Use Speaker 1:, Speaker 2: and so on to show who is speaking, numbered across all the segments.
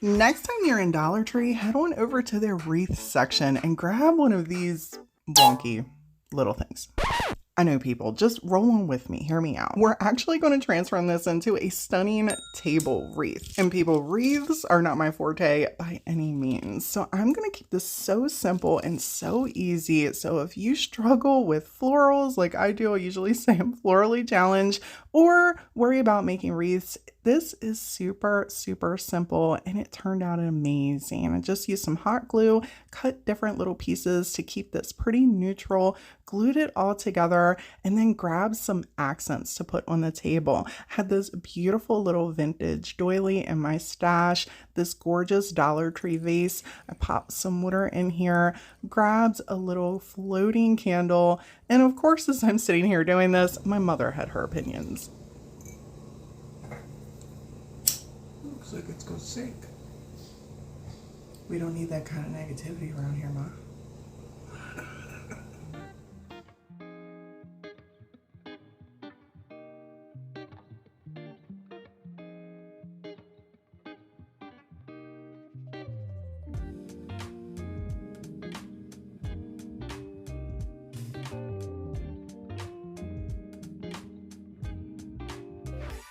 Speaker 1: Next time you're in Dollar Tree, head on over to their wreath section and grab one of these wonky little things. I know, people, just roll on with me, hear me out. We're actually going to transform this into a stunning table wreath. And people, wreaths are not my forte by any means. So I'm going to keep this so simple and so easy. So if you struggle with florals like I do, I usually say I'm florally challenged, or worry about making wreaths, this is super, super simple and it turned out amazing. I just used some hot glue, cut different little pieces to keep this pretty neutral, glued it all together, and then grabbed some accents to put on the table. Had this beautiful little vintage doily in my stash, this gorgeous Dollar Tree vase. I popped some water in here, grabbed a little floating candle, and of course, as I'm sitting here doing this, my mother had her opinions. Looks like it's gonna sink. We don't need that kind of negativity around here, Ma.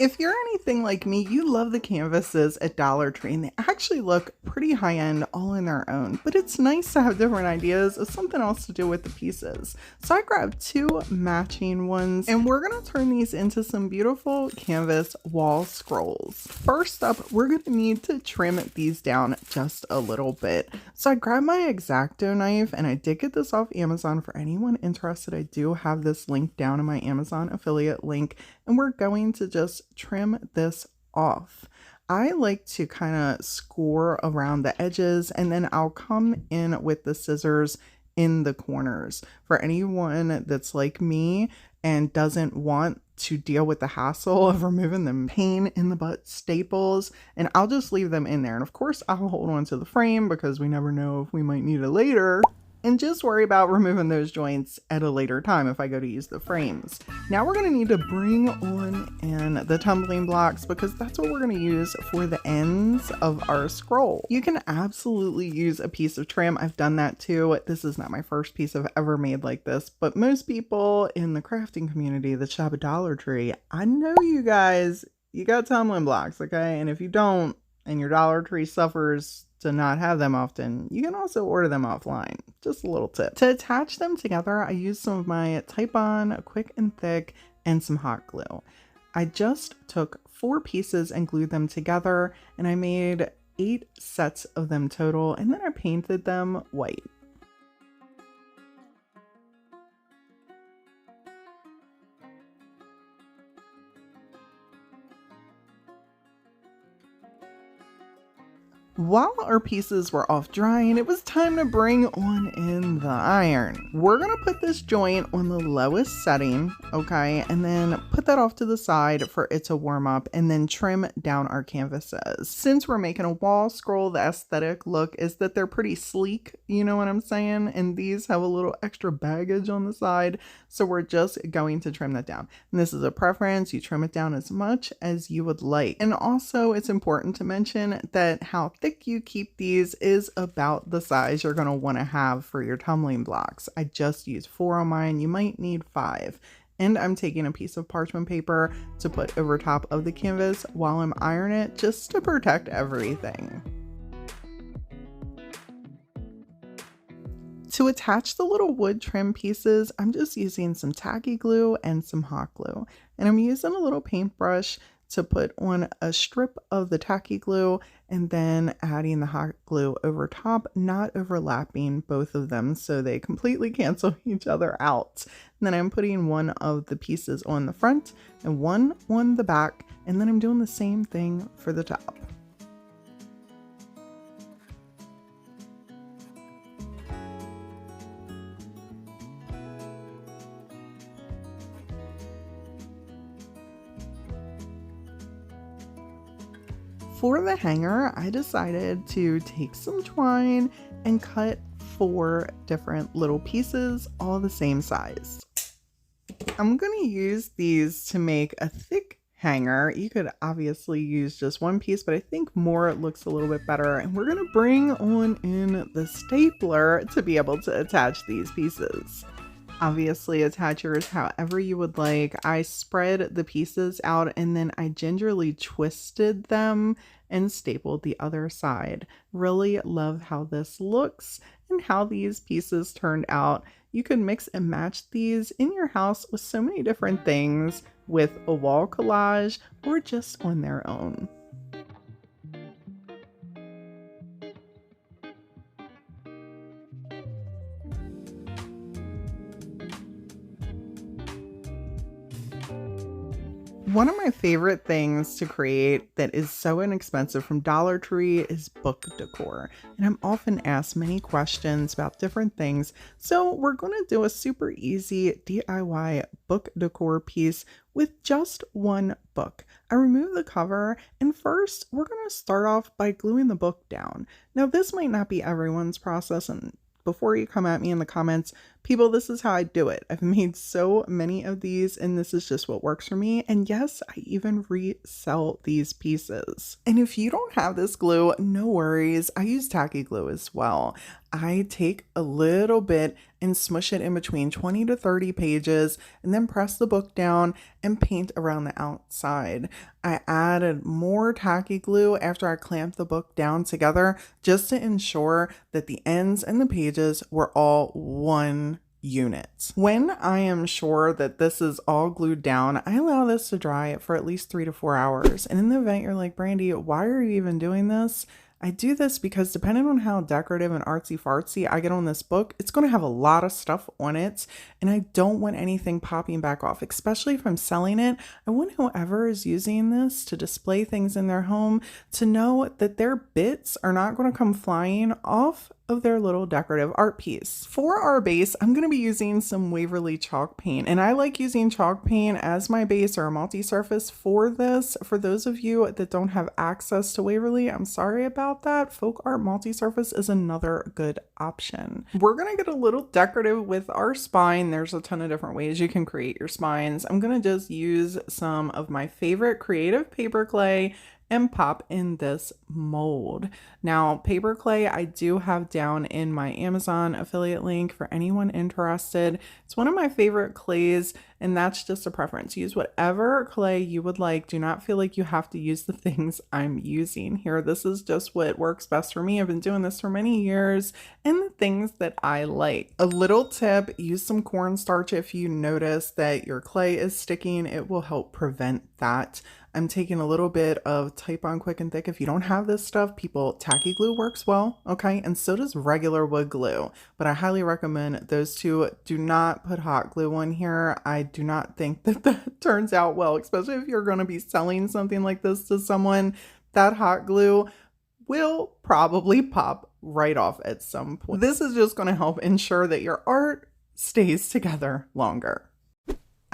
Speaker 1: If you're anything like me, you love the canvases at Dollar Tree, and they actually look pretty high-end all in their own, but it's nice to have different ideas of something else to do with the pieces. So I grabbed two matching ones, and we're going to turn these into some beautiful canvas wall scrolls. First up, we're going to need to trim these down just a little bit. So I grabbed my X-Acto knife, and I did get this off Amazon. For anyone interested, I do have this link down in my Amazon affiliate link, and we're going to just trim this off. I like to kind of score around the edges, and then I'll come in with the scissors in the corners. For anyone that's like me and doesn't want to deal with the hassle of removing the pain in the butt staples, and I'll just leave them in there. And of course, I'll hold on to the frame because we never know if we might need it later. And just worry about removing those joints at a later time if I go to use the frames. Now we're going to need to bring on in the tumbling blocks because that's what we're going to use for the ends of our scroll. You can absolutely use a piece of trim. I've done that too. This is not my first piece I've ever made like this, but most people in the crafting community that shop at Dollar Tree, I know you guys, you got tumbling blocks, okay? And if you don't, and your Dollar Tree suffers to not have them often, you can also order them offline. Just a little tip. To attach them together, I used some of my Type-On Quick and Thick and some hot glue. I just took 4 pieces and glued them together, and I made 8 sets of them total, and then I painted them white. While our pieces were off drying, it was time to bring on in the iron. We're going to put this joint on the lowest setting, okay, and then put that off to the side for it to warm up, and then trim down our canvases. Since we're making a wall scroll, the aesthetic look is that they're pretty sleek, you know what I'm saying? And these have a little extra baggage on the side, so we're just going to trim that down. And this is a preference. You trim it down as much as you would like. And also, it's important to mention that how thick you keep these is about the size you're going to want to have for your tumbling blocks. I just used 4 on mine. You might need 5. And I'm taking a piece of parchment paper to put over top of the canvas while I'm ironing it, just to protect everything. To attach the little wood trim pieces, I'm just using some tacky glue and some hot glue. And I'm using a little paintbrush to put on a strip of the tacky glue and then adding the hot glue over top, not overlapping both of them so they completely cancel each other out. And then I'm putting one of the pieces on the front and one on the back, and then I'm doing the same thing for the top. For the hanger, I decided to take some twine and cut 4 different little pieces, all the same size. I'm going to use these to make a thick hanger. You could obviously use just one piece, but I think more looks a little bit better. And we're gonna bring on in the stapler to be able to attach these pieces. Obviously, attach yours however you would like. I spread the pieces out and then I gingerly twisted them and stapled the other side. Really love how this looks and how these pieces turned out. You can mix and match these in your house with so many different things, with a wall collage or just on their own. One of my favorite things to create that is so inexpensive from Dollar Tree is book decor. And I'm often asked many questions about different things. So we're going to do a super easy DIY book decor piece with just one book. I remove the cover, and first we're going to start off by gluing the book down. Now this might not be everyone's process, and before you come at me in the comments, people, this is how I do it. I've made so many of these and this is just what works for me. And yes, I even resell these pieces. And if you don't have this glue, no worries. I use tacky glue as well. I take a little bit and smush it in between 20 to 30 pages and then press the book down and paint around the outside. I added more tacky glue after I clamped the book down together just to ensure that the ends and the pages were all one unit. When I am sure that this is all glued down, I allow this to dry for at least 3 to 4 hours. And in the event you're like, Brandy, why are you even doing this? I do this because depending on how decorative and artsy fartsy I get on this book, it's going to have a lot of stuff on it, and I don't want anything popping back off, especially if I'm selling it. I want whoever is using this to display things in their home to know that their bits are not going to come flying off of their little decorative art piece. For our base, I'm going to be using some Waverly chalk paint, and I like using chalk paint as my base or a multi-surface for this. For those of you that don't have access to Waverly, I'm sorry about that. Folk art multi-surface is another good option. We're going to get a little decorative with our spine. There's a ton of different ways you can create your spines. I'm going to just use some of my favorite creative paper clay and pop in this mold. Now, paper clay I do have down in my Amazon affiliate link for anyone interested. It's one of my favorite clays, and that's just a preference. Use whatever clay you would like. Do not feel like you have to use the things I'm using here. This is just what works best for me. I've been doing this for many years, and the things that I like. A little tip, use some cornstarch if you notice that your clay is sticking. It will help prevent that. I'm taking a little bit of Type On Quick and Thick. If you don't have this stuff, people, tacky glue works well, okay? And so does regular wood glue. But I highly recommend those two. Do not put hot glue on here. I do not think that that turns out well, especially if you're going to be selling something like this to someone. That hot glue will probably pop right off at some point. This is just going to help ensure that your art stays together longer.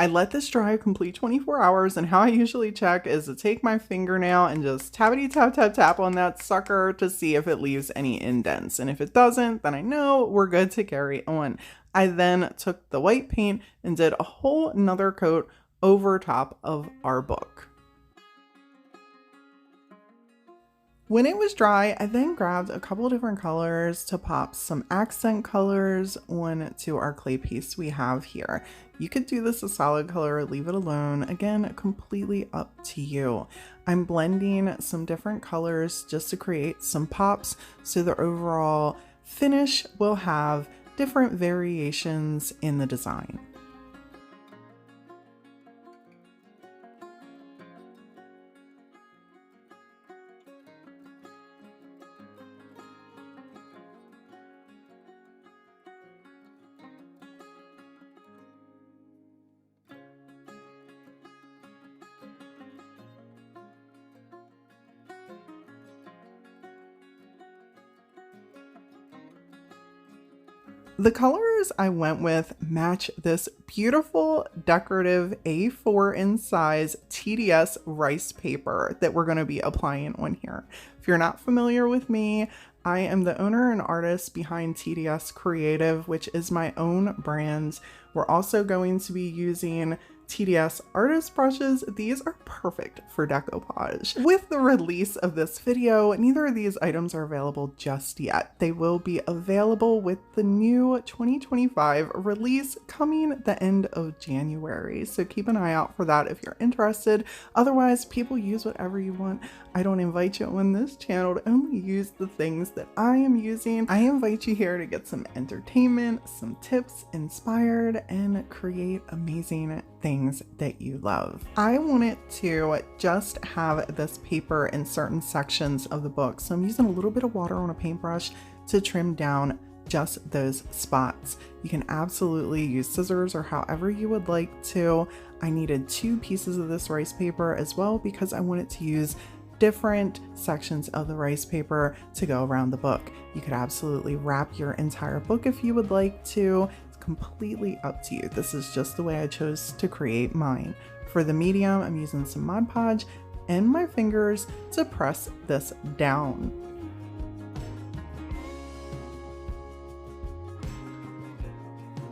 Speaker 1: I let this dry a complete 24 hours, and how I usually check is to take my fingernail and just tappity tap tap tap on that sucker to see if it leaves any indents. And if it doesn't, then I know we're good to carry on. I then took the white paint and did a whole nother coat over top of our book. When it was dry, I then grabbed a couple different colors to pop some accent colors onto our clay piece we have here. You could do this a solid color or leave it alone. Again, completely up to you. I'm blending some different colors just to create some pops so the overall finish will have different variations in the design. The colors I went with match this beautiful decorative A4 in size TDS Rice Paper that we're going to be applying on here. If you're not familiar with me, I am the owner and artist behind TDS Creative, which is my own brand. We're also going to be using TDS artist brushes. These are perfect for decoupage. With the release of this video, neither of these items are available just yet. They will be available with the new 2025 release coming the end of January. So keep an eye out for that if you're interested. Otherwise, people use whatever you want. I don't invite you on this channel to only use the things that I am using. I invite you here to get some entertainment, some tips, inspired, and create amazing things that you love. I wanted to just have this paper in certain sections of the book, so I'm using a little bit of water on a paintbrush to trim down just those spots. You can absolutely use scissors or however you would like to. I needed 2 pieces of this rice paper as well because I wanted to use different sections of the rice paper to go around the book. You could absolutely wrap your entire book if you would like to. It's completely up to you. This is just the way I chose to create mine. For the medium, I'm using some Mod Podge and my fingers to press this down.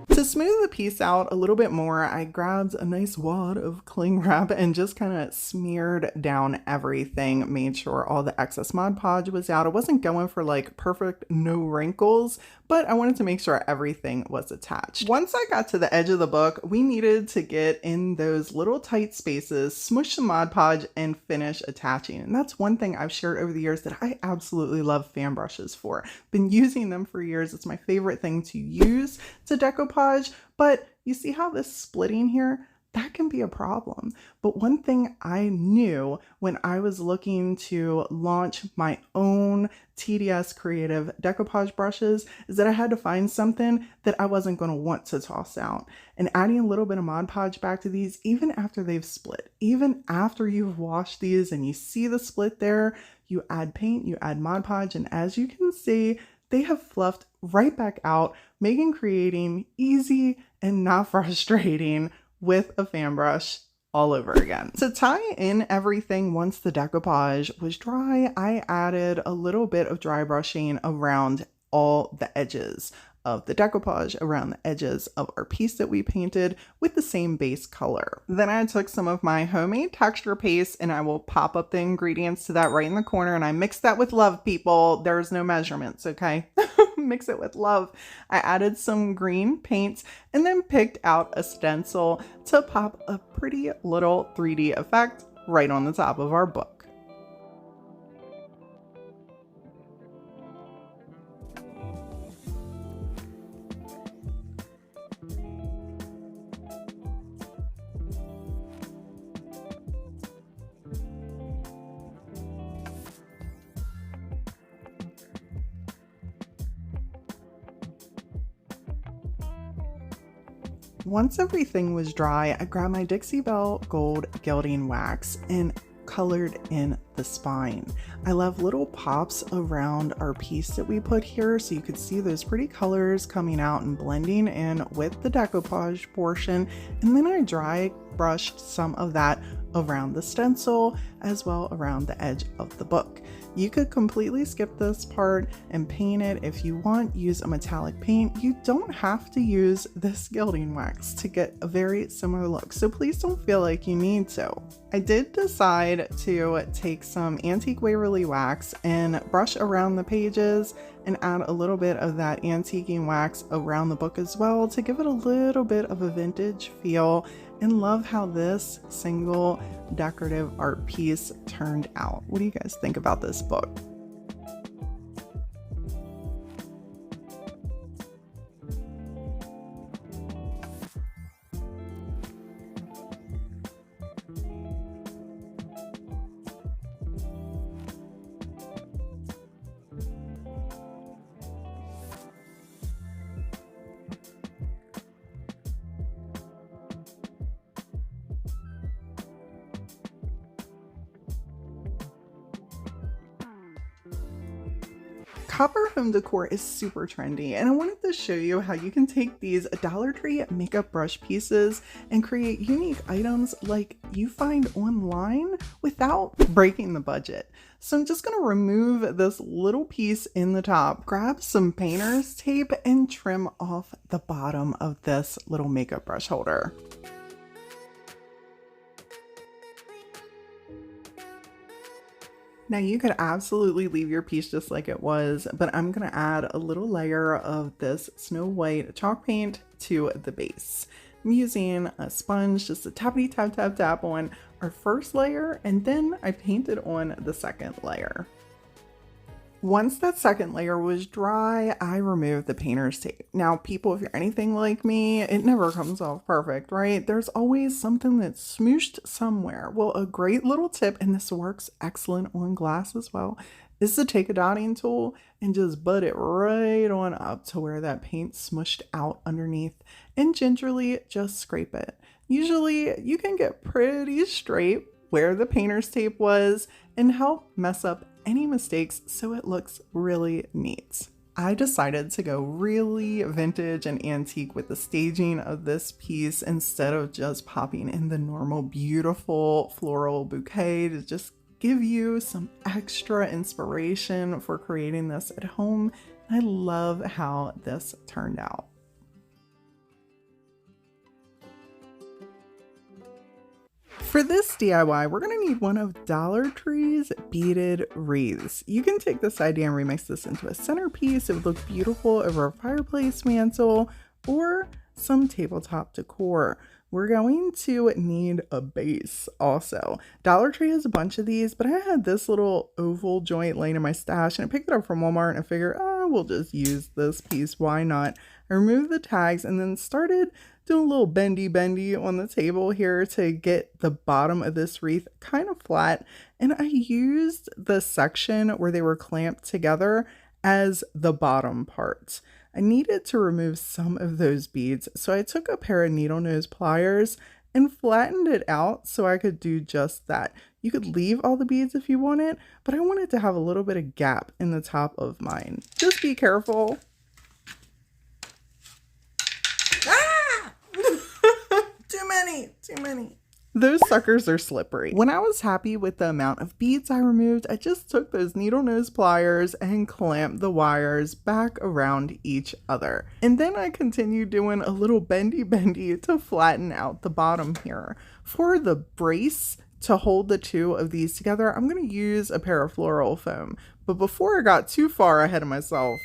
Speaker 1: To smooth the piece out a little bit more, I grabbed a nice wad of cling wrap and just kind of smeared down everything, made sure all the excess Mod Podge was out. I wasn't going for like perfect no wrinkles, but I wanted to make sure everything was attached. Once I got to the edge of the book, we needed to get in those little tight spaces, smush some Mod Podge, and finish attaching. And that's one thing I've shared over the years that I absolutely love fan brushes for. Been using them for years. It's my favorite thing to use to decoupage. But you see how this splitting here, that can be a problem. But one thing I knew when I was looking to launch my own TDS creative decoupage brushes is that I had to find something that I wasn't going to want to toss out. And adding a little bit of Mod Podge back to these, even after they've split, even after you've washed these and you see the split there, you add paint, you add Mod Podge, and as you can see, they have fluffed right back out, making creating easy and not frustrating with a fan brush all over again. To tie in everything once the decoupage was dry, I added a little bit of dry brushing around all the edges of the decoupage, around the edges of our piece that we painted with the same base color. Then I took some of my homemade texture paste and I will pop up the ingredients to that right in the corner, and I mixed that with love, people. There's no measurements, okay? Mix it with love. I added some green paints and then picked out a stencil to pop a pretty little 3D effect right on the top of our book. Once everything was dry, I grabbed my Dixie Belle Gold Gilding Wax and colored in the spine. I left little pops around our piece that we put here so you could see those pretty colors coming out and blending in with the decoupage portion. And then I dry brushed some of that around the stencil as well around the edge of the book. You could completely skip this part and paint it if you want. Use a metallic paint. You don't have to use this gilding wax to get a very similar look, so please don't feel like you need to. I did decide to take some Antique Waverly wax and brush around the pages and add a little bit of that antiquing wax around the book as well to give it a little bit of a vintage feel, and love how this single decorative art piece turned out. What do you guys think about this book? Copper home decor is super trendy, and I wanted to show you how you can take these Dollar Tree makeup brush pieces and create unique items like you find online without breaking the budget. So I'm just going to remove this little piece in the top, grab some painter's tape, and trim off the bottom of this little makeup brush holder. Now you could absolutely leave your piece just like it was, but I'm gonna add a little layer of this Snow White chalk paint to the base. I'm using a sponge, just a tappity tap tap tap on our first layer, and then I painted on the second layer. Once that second layer was dry, I removed the painter's tape. Now, people, if you're anything like me, it never comes off perfect, right? There's always something that's smooshed somewhere. Well, a great little tip, and this works excellent on glass as well, is to take a dotting tool and just butt it right on up to where that paint smushed out underneath, and gingerly just scrape it. Usually, you can get pretty straight where the painter's tape was and help mess up any mistakes so it looks really neat. I decided to go really vintage and antique with the staging of this piece instead of just popping in the normal beautiful floral bouquet to just give you some extra inspiration for creating this at home. I love how this turned out. For this DIY, we're going to need one of Dollar Tree's Beaded Wreaths. You can take this idea and remix this into a centerpiece. It would look beautiful over a fireplace mantle or some tabletop decor. We're going to need a base also. Dollar Tree has a bunch of these, but I had this little oval joint laying in my stash and I picked it up from Walmart and I figured, oh, we'll just use this piece. Why not? I removed the tags and then started doing a little bendy on the table here to get the bottom of this wreath kind of flat. And I used the section where they were clamped together as the bottom part. I needed to remove some of those beads, so I took a pair of needle nose pliers and flattened it out so I could do just that. You could leave all the beads if you wanted, but I wanted to have a little bit of gap in the top of mine. Just be careful. Ah! Too many. Those suckers are slippery. When I was happy with the amount of beads I removed, I just took those needle nose pliers and clamped the wires back around each other. And then I continued doing a little bendy to flatten out the bottom here. For the brace to hold the two of these together, I'm going to use a pair of floral foam. But before I got too far ahead of myself,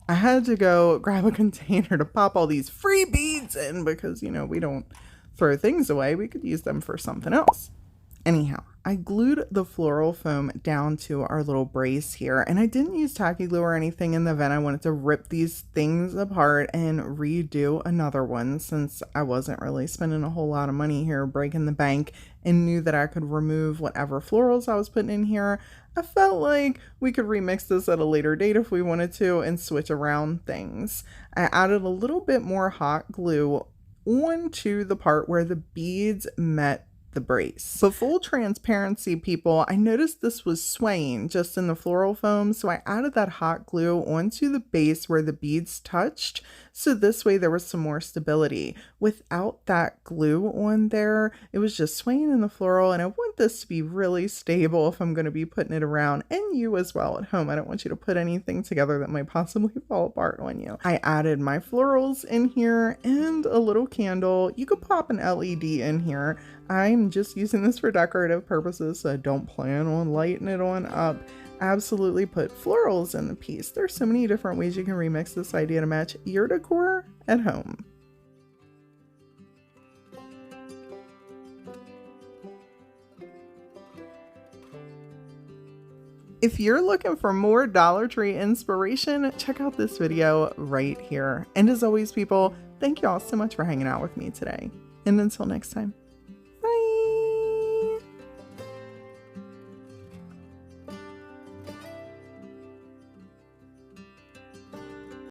Speaker 1: I had to go grab a container to pop all these free beads in because, you know, we don't throw things away. We could use them for something else. Anyhow, I glued the floral foam down to our little brace here, and I didn't use tacky glue or anything in the event I wanted to rip these things apart and redo another one since I wasn't really spending a whole lot of money here breaking the bank and knew that I could remove whatever florals I was putting in here. I felt like we could remix this at a later date if we wanted to and switch around things. I added a little bit more hot glue onto the part where the beads met the brace. But full transparency, people, I noticed this was swaying just in the floral foam, so I added that hot glue onto the base where the beads touched, so this way there was some more stability. Without that glue on there, it was just swaying in the floral, and I want this to be really stable if I'm going to be putting it around, and you as well at home. I don't want you to put anything together that might possibly fall apart on you. I added my florals in here and a little candle. You could pop an LED in here. I'm just using this for decorative purposes, so I don't plan on lighting it on up. Absolutely put florals in the piece. There's so many different ways you can remix this idea to match your decor at home. If you're looking for more Dollar Tree inspiration, check out this video right here. And as always, people, thank you all so much for hanging out with me today. And until next time.